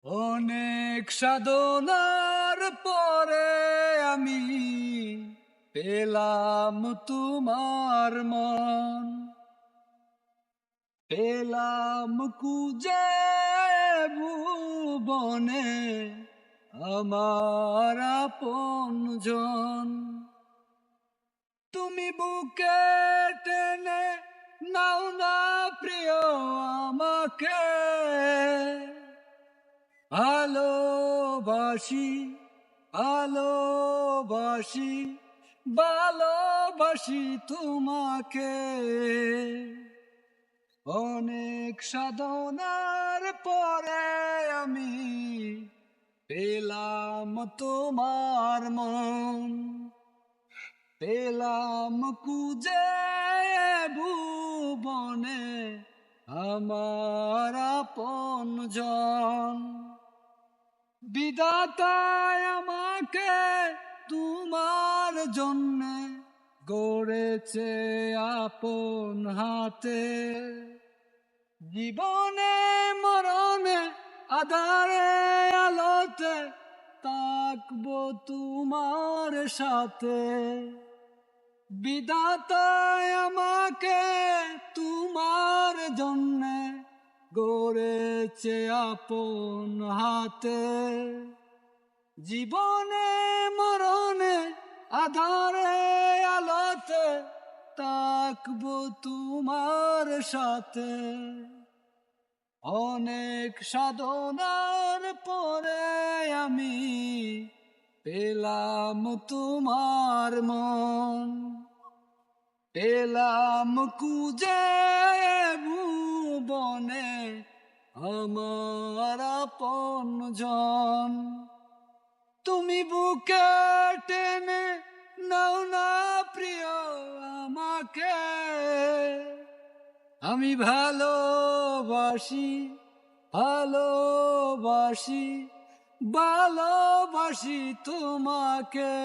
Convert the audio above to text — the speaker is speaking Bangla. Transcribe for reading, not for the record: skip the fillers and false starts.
অনেক সাধনার পরে আমি পেলাম তোমার মন, পেলাম কুজে ভুবনে আমার আপনজন। তুমি বুকে টেনে নাও না প্রিয় আমাকে, ভালোবাসি ভালোবাসি ভালোবাসি তোমাকে। অনেক সাধনার পরে আমি পেলাম তোমার মন, পেলাম কুজে ভুবনে আমার আপনজন। বিধাতায় আমাকে তোমার জন্যে গড়েছে আপন হাতে, জীবনে মরণে আধারে আলোতে থাকবো তোমার সাথে। বিধাতায় আমাকে তোমার জন্যে গড়েছে আপন হাতে, জীবনে মরণে আধারে আলোতে থাকবো তোমার সাথে। অনেক সাধনার পরে আমি পেলাম তোমার মন, পেলাম কুজে ভুবনে আমার আপনজন। তুমি বুকে টেনে নাও না প্রিয় আমাকে, আমি ভালোবাসি ভালোবাসি ভালোবাসি তোমাকে।